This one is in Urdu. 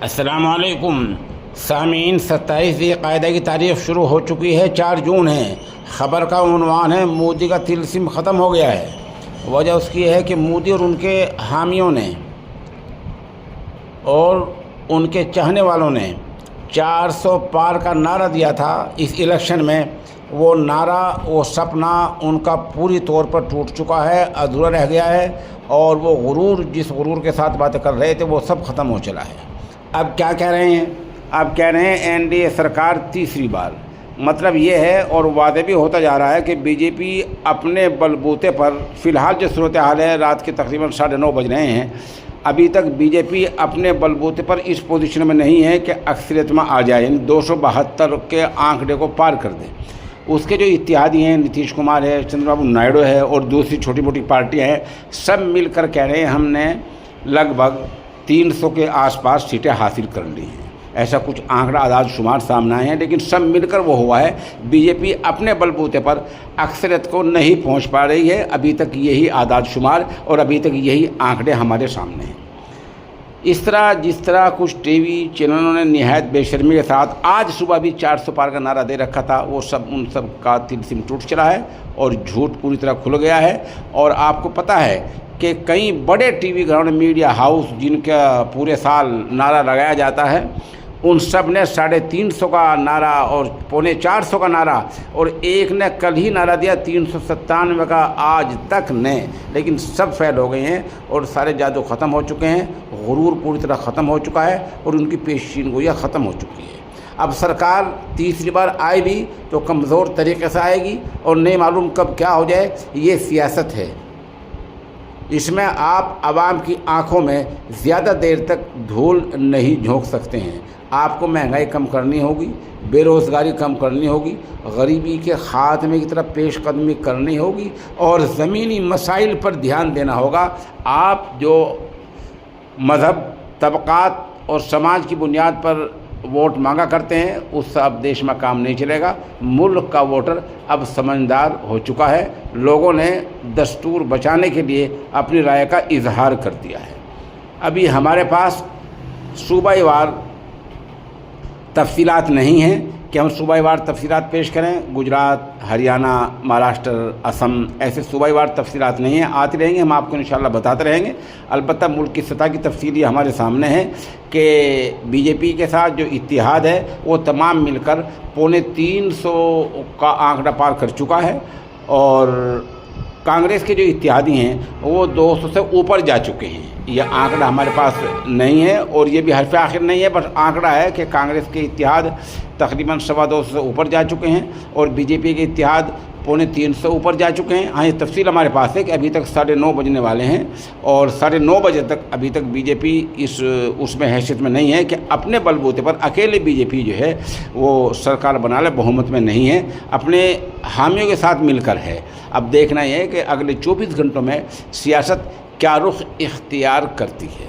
السلام علیکم سامعین، 27 قاعدہ کی تاریخ شروع ہو چکی ہے۔ 4 جون ہے۔ خبر کا عنوان ہے مودی کا طلسم ختم ہو گیا ہے۔ وجہ اس کی ہے کہ مودی اور ان کے حامیوں نے اور ان کے چاہنے والوں نے 400 پار کا نعرہ دیا تھا اس الیکشن میں۔ وہ نعرہ، وہ سپنا ان کا پوری طور پر ٹوٹ چکا ہے، ادھورا رہ گیا ہے، اور وہ غرور، جس غرور کے ساتھ باتیں کر رہے تھے، وہ سب ختم ہو چلا ہے۔ اب کیا کہہ رہے ہیں؟ اب کہہ رہے ہیں این ڈی اے سرکار تیسری بار۔ مطلب یہ ہے، اور واضح بھی ہوتا جا رہا ہے، کہ بی جے پی اپنے بل بوتے پر، فی الحال جو صورتحال ہے، رات کے تقریباً 9:30 بج رہے ہیں، ابھی تک بی جے پی اپنے بل بوتے پر اس پوزیشن میں نہیں ہے کہ اکثریت میں آ جائے، یعنی 272 کے آنکڑے کو پار کر دے۔ اس کے جو اتحادی ہیں، نتیش کمار ہے، چندر بابو نائیڈو ہے، اور دوسری چھوٹی موٹی پارٹیاں ہیں، سب مل کر کہہ رہے ہیں ہم نے لگ بھگ 300 کے آس پاس سیٹیں حاصل کر لی ہیں۔ ایسا کچھ آنکڑا اعداد شمار سامنے آئے ہیں، لیکن سب مل کر وہ ہوا ہے۔ بی جے پی اپنے بل بوتے پر اکثریت کو نہیں پہنچ پا رہی ہے۔ ابھی تک یہی اعداد شمار اور ابھی تک یہی آنکڑے ہمارے سامنے ہیں۔ جس طرح کچھ ٹی وی چینلوں نے نہایت بے شرمی کے ساتھ آج صبح بھی 400 پار کا نعرہ دے رکھا تھا، وہ سب ان سب کا طلسم ٹوٹ چلا ہے اور جھوٹ پوری طرح کھل گیا ہے۔ اور آپ کو پتہ ہے کہ کئی بڑے T V ground, media house, جن کا پورے سال نعرہ لگایا جاتا ہے، ان سب نے 350 کا نعرہ اور 450 کا نعرہ، اور ایک نے کل ہی نعرہ دیا 397 کا، آج تک نے، لیکن سب فیل ہو گئے ہیں اور سارے جادو ختم ہو چکے ہیں، غرور پوری طرح ختم ہو چکا ہے، اور ان کی پیشین گوئیاں ختم ہو چکی ہے۔ اب سرکار تیسری بار آئے بھی تو کمزور طریقے سے آئے گی، اور نہیں معلوم کب کیا ہو جائے۔ یہ سیاست ہے، اس میں آپ عوام کی آنکھوں میں زیادہ دیر تک دھول نہیں جھونک سکتے ہیں۔ آپ کو مہنگائی کم کرنی ہوگی، بے روزگاری کم کرنی ہوگی، غریبی کے خاتمے کی طرف پیش قدمی کرنی ہوگی، اور زمینی مسائل پر دھیان دینا ہوگا۔ آپ جو مذہب، طبقات اور سماج کی بنیاد پر ووٹ مانگا کرتے ہیں، اس سے اب دیش میں کام نہیں چلے گا۔ ملک کا ووٹر اب سمجھدار ہو چکا ہے۔ لوگوں نے دستور بچانے کے لیے اپنی رائے کا اظہار کر دیا ہے۔ ابھی ہمارے پاس صوبائی وار تفصیلات نہیں ہیں کہ ہم صوبائی وار تفصیلات پیش کریں۔ گجرات، ہریانہ، مہاراشٹر، اسم، ایسے صوبائی وار تفصیلات نہیں ہیں، آتی رہیں گے، ہم آپ کو انشاءاللہ بتاتے رہیں گے۔ البتہ ملک کی سطح کی تفصیل یہ ہمارے سامنے ہے کہ بی جے پی کے ساتھ جو اتحاد ہے، وہ تمام مل کر 350 کا آنکڑا پار کر چکا ہے، اور کانگریس کے جو اتحادی ہیں وہ 200 سے اوپر جا چکے ہیں۔ یہ آنکڑا ہمارے پاس نہیں ہے، اور یہ بھی حرف آخر نہیں ہے، بس آنکڑا ہے کہ کانگریس کے اتحاد تقریباً 250 سے اوپر جا چکے ہیں، اور بی جے پی کے اتحاد 350 اوپر جا چکے ہیں۔ ہاں، یہ تفصیل ہمارے پاس ہے کہ ابھی تک 9:30 بجنے والے ہیں، اور 9:30 بجے تک ابھی تک بی جے پی اس میں حیثیت میں نہیں ہے کہ اپنے بل بوتے پر اکیلے بی جے پی جو ہے وہ سرکار بنا لے، بہومت میں نہیں ہے، اپنے حامیوں کے ساتھ مل کر ہے۔ اب دیکھنا یہ ہے کہ اگلے 24 گھنٹوں میں سیاست کیا رخ اختیار کرتی ہے۔